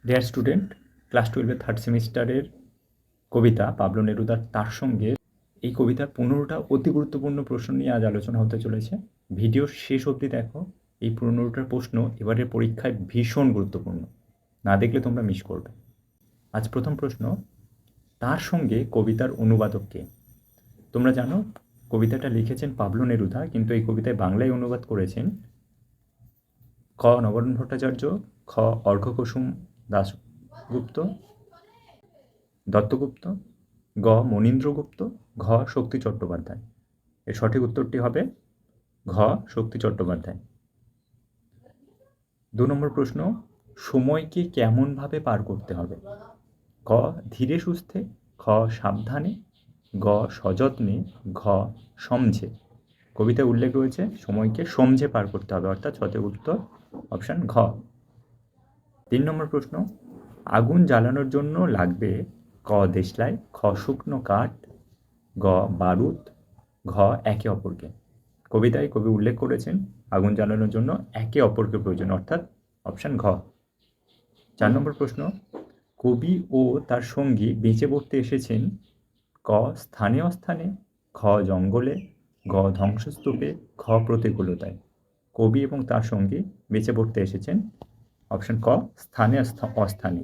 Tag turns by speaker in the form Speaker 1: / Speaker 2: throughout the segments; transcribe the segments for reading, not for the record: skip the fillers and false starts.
Speaker 1: Dear student, class 12-এর third সেমিস্টারের কবিতা Pablo নেরুদার তার সঙ্গে এই কবিতার 15টা অতি গুরুত্বপূর্ণ প্রশ্ন নিয়ে আজ আলোচনা হতে চলেছে। ভিডিওর শেষ অবধি দেখো। এই 15টার প্রশ্ন এবারের পরীক্ষায় ভীষণ গুরুত্বপূর্ণ, না দেখলে তোমরা মিস করবে। আজ প্রথম প্রশ্ন, তার সঙ্গে কবিতার অনুবাদক কে? তোমরা জানো কবিতাটা লিখেছেন পাবলো নেরুদা, কিন্তু এই কবিতায় বাংলায় অনুবাদ করেছেন ক নবরণ ভট্টাচার্য, খ অর্ঘ্যকুসুম দাশগুপ্ত দত্তগুপ্ত, গ মনীন্দ্রগুপ্ত, ঘ শক্তি চট্টোপাধ্যায়। এর সঠিক উত্তরটি হবে ঘ শক্তি চট্টোপাধ্যায়। 2 নম্বর প্রশ্ন, সময়কে কেমনভাবে পার করতে হবে? ক ধীরে সুস্থে, খ সাবধানে, গ সযত্নে, ঘ সমঝে। কবিতায় উল্লেখ রয়েছে সময়কে সমঝে পার করতে হবে, অর্থাৎ সঠিক উত্তর অপশান ঘ। 3 নম্বর প্রশ্ন, আগুন জ্বালানোর জন্য লাগবে ক দেশলাই, খ শুকনো কাঠ, গ বারুদ, ঘ একে অপরকে। কবিতায় কবি উল্লেখ করেছেন আগুন জ্বালানোর জন্য একে অপরকে প্রয়োজন, অর্থাৎ অপশান ঘ। 4 নম্বর প্রশ্ন, কবি ও তার সঙ্গী বেঁচে পড়তে এসেছেন ক স্থানে অস্থানে, খ জঙ্গলে, গ ধ্বংসস্তূপে, ঘ প্রতিকূলতায়। কবি এবং তার সঙ্গী বেঁচে পড়তে এসেছেন অপশান ক স্থানে অস্থানে।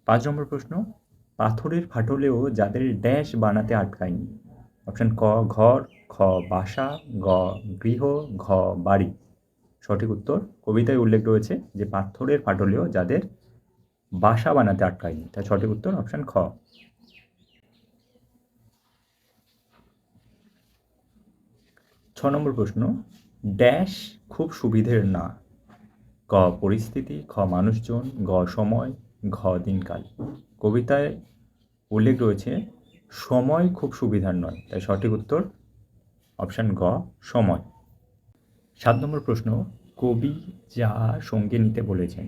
Speaker 1: 5 নম্বর প্রশ্ন, পাথরের ফাটলেও যাদের ড্যাশ বানাতে আটকায়নি। অপশান ক ঘর, খ বাসা, গ গৃহ, ঘ বাড়ি। সঠিক উত্তর কবিতায় উল্লেখ রয়েছে যে পাথরের ফাটলেও যাদের বাসা বানাতে আটকায়নি, তাই সঠিক উত্তর অপশান খ। 6 নম্বর প্রশ্ন, ড্যাশ খুব সুবিধের না। ক পরিস্থিতি, খ মানুষজন, গ সময়, ঘ দিনকাল। কবিতায় উল্লেখ রয়েছে সময় খুব সুবিধার নয়, তাই সঠিক উত্তর অপশান গ সময়। 7 নম্বর প্রশ্ন, কবি যা সঙ্গে নিতে বলেছেন।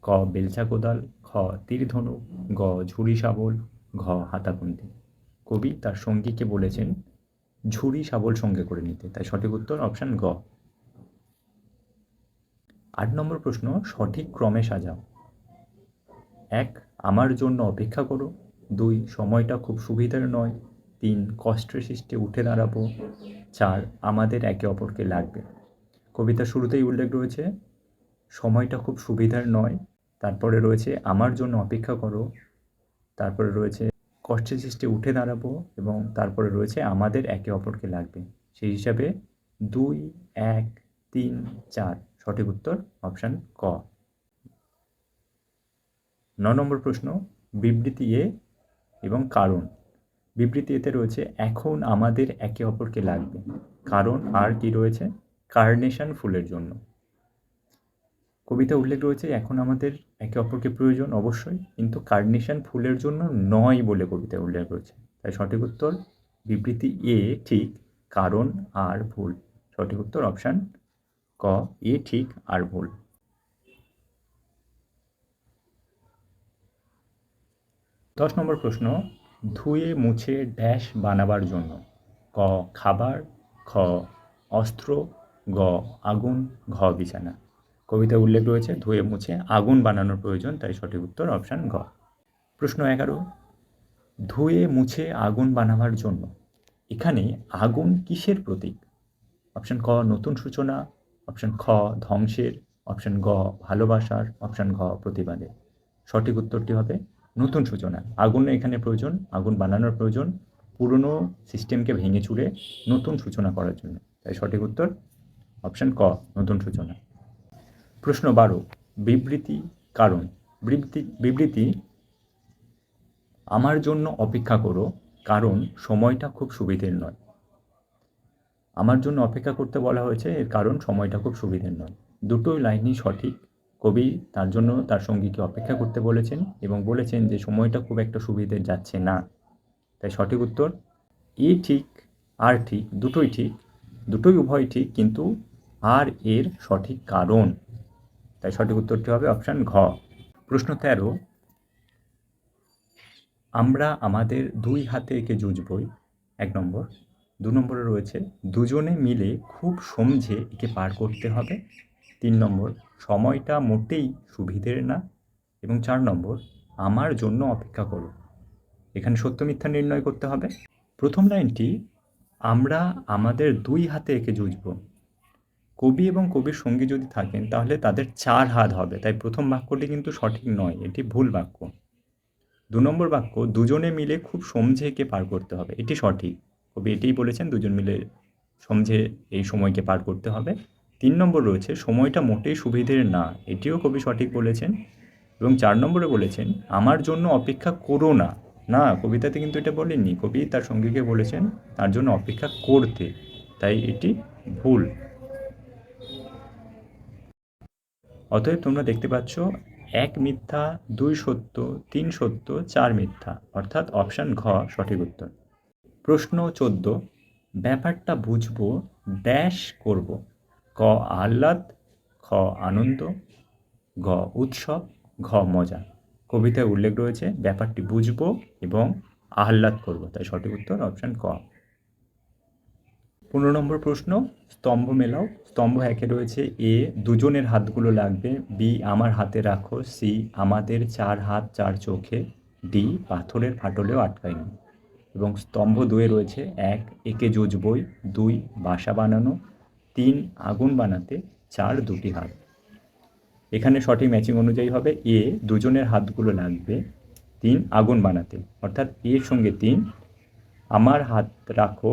Speaker 1: ক বেলচা কোদাল, খ তীর ধনুক, গ ঝুড়ি শাবল, ঘ হাতাখুন্তি। কবি তার সঙ্গীকে বলেছেন ঝুড়ি শাবল সঙ্গে করে নিতে, তাই সঠিক উত্তর অপশান গ। 8 নম্বর প্রশ্ন, সঠিক ক্রমে সাজাও। 1 আমার জন্য অপেক্ষা করো, 2 সময়টা খুব সুবিধার নয়, 3 কষ্টের সৃষ্টে উঠে দাঁড়াবো, 4 আমাদের একে অপরকে লাগবে। কবিতার শুরুতেই উল্লেখ রয়েছে সময়টা খুব সুবিধার নয়, তারপরে রয়েছে আমার জন্য অপেক্ষা করো, তারপরে রয়েছে কষ্টের সৃষ্টে উঠে দাঁড়াবো, এবং তারপরে রয়েছে আমাদের একে অপরকে লাগবে। সেই হিসাবে 2, 1, 3, 4 সঠিক উত্তর অপশান ক। 9 নম্বর প্রশ্ন, বিবৃতি এ এবং কারণ। বিবৃতি এতে রয়েছে এখন আমাদের একে অপরকে লাগবে, কারণ আর কি রয়েছে কার্নেশন ফুলের জন্য। কবিতা উল্লেখ রয়েছে এখন আমাদের একে অপরকে প্রয়োজন অবশ্যই, কিন্তু কার্নেশন ফুলের জন্য নয় বলে কবিতায় উল্লেখ রয়েছে, তাই সঠিক উত্তর বিবৃতি এ ঠিক, কারণ আর ভুল। সঠিক উত্তর অপশান ক এ ঠিক আর ভুল। 10 নম্বর প্রশ্ন, ধুয়ে মুছে ড্যাশ বানাবার জন্য। ক খাবার, খ অস্ত্র, গ আগুন, ঘ বিছানা। কবিতায় উল্লেখ রয়েছে ধুয়ে মুছে আগুন বানানোর প্রয়োজন, তাই সঠিক উত্তর অপশান ঘ। প্রশ্ন 11, ধুয়ে মুছে আগুন বানাবার জন্য। এখানে আগুন কিসের প্রতীক? অপশান ক নতুন সূচনা, অপশান খ ধ্বংসের, অপশান গ ভালোবাসার, অপশান ঘ প্রতিবাদের। সঠিক উত্তরটি হবে নতুন সূচনা। আগুন এখানে প্রয়োজন, আগুন বানানোর প্রয়োজন পুরনো সিস্টেমকে ভেঙে চুরে নতুন সূচনা করার জন্য, তাই সঠিক উত্তর অপশান ক নতুন সূচনা। প্রশ্ন 12, বিবৃতি কারণ। বিবৃতি আমার জন্য অপেক্ষা করো, কারণ সময়টা খুব সুবিধের নয়। আমার জন্য অপেক্ষা করতে বলা হয়েছে, এর কারণ সময়টা খুব সুবিধের নয়। দুটোই লাইনই সঠিক। কবি তার জন্য তার সঙ্গীকে অপেক্ষা করতে বলেছেন এবং বলেছেন যে সময়টা খুব একটা সুবিধের যাচ্ছে না, তাই সঠিক উত্তর এ ঠিক আর ঠিক, দুটোই ঠিক, দুটোই উভয় ঠিক, কিন্তু আর এর সঠিক কারণ, তাই সঠিক উত্তরটি হবে অপশান ঘ। প্রশ্ন 13, আমরা আমাদের 2 হাতে একে জুঝবই। 1 নম্বর। 2 নম্বরে রয়েছে দুজনে মিলে খুব সমঝে একে পার করতে হবে। 3 নম্বর, সময়টা মোটেই সুবিধের না। এবং 4 নম্বর আমার জন্য অপেক্ষা করো। এখানে সত্য মিথ্যা নির্ণয় করতে হবে। প্রথম লাইনটি আমরা আমাদের 2 হাতে এঁকে জুঝব। কবি এবং কবির সঙ্গী যদি থাকেন তাহলে তাদের 4 হাত হবে, তাই প্রথম বাক্যটি কিন্তু সঠিক নয়, এটি ভুল বাক্য। 2 নম্বর বাক্য দুজনে মিলে খুব সমঝে এঁকে পার করতে হবে, এটি সঠিক। কবি এটিই বলেছেন, দুজন মিলে সমঝে এই সময়কে পার করতে হবে। 3 নম্বর রয়েছে সময়টা মোটেই সুবিধের না, এটিও কবি সঠিক বলেছেন। এবং 4 নম্বরে বলেছেন আমার জন্য অপেক্ষা করো না। না, কবিতাতে কিন্তু এটা বলেননি, কবি তার সঙ্গীকে বলেছেন তার জন্য অপেক্ষা করতে, তাই এটি ভুল। অতএব তোমরা দেখতে পাচ্ছ 1 মিথ্যা, 2 সত্য, 3 সত্য, 4 মিথ্যা, অর্থাৎ অপশান ঘ সঠিক উত্তর। প্রশ্ন 14, ব্যাপারটা বুঝবো ড্যাশ করব। ক আহ্লাদ, খ আনন্দ, গ উৎসব, ঘ মজা। কবিতায় উল্লেখ রয়েছে ব্যাপারটি বুঝবো এবং আহ্লাদ করব, তাই সঠিক উত্তর অপশান ক। 15 নম্বর প্রশ্ন, স্তম্ভ মেলাও। স্তম্ভ 1-এ রয়েছে এ দুজনের হাতগুলো লাগবে, বি আমার হাতে রাখো, সি আমাদের 4 হাত 4 চোখে, ডি পাথরের ফাটলেও আটকায়নি। এবং স্তম্ভ 2-এ রয়েছে 1 একে জুজবই, 2 বাসা বানানো, 3 আগুন বানাতে, 4 দুটি হাত। এখানে সঠিক ম্যাচিং অনুযায়ী হবে এ দুজনের হাতগুলো লাগবে, 3 আগুন বানাতে, অর্থাৎ এর সঙ্গে 3, আমার হাত রাখো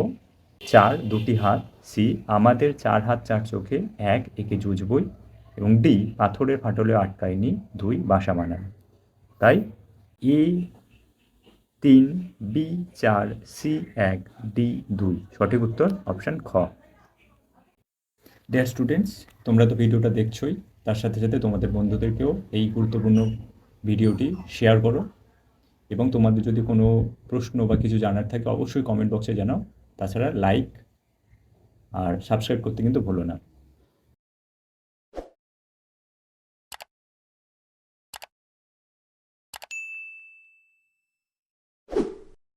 Speaker 1: 4 দুটি হাত, সি আমাদের 4 হাত 4 চোখে, 1 একে জুজবই, এবং ডি পাথরের ফাটলে আটকায়নি, 2 বাসা বানানো। তাই এ 3, বি 4, সি 1, ডি 2, সঠিক উত্তর অপশান খ। ডিয়ার স্টুডেন্টস, তোমরা তো ভিডিওটা দেখছোই, তার সাথে সাথে তোমাদের বন্ধুদেরকেও এই গুরুত্বপূর্ণ ভিডিওটি শেয়ার করো, এবং তোমাদের যদি কোনো প্রশ্ন বা কিছু জানার থাকে অবশ্যই কমেন্ট বক্সে জানাও। তাছাড়া লাইক আর সাবস্ক্রাইব করতে কিন্তু ভুলো না।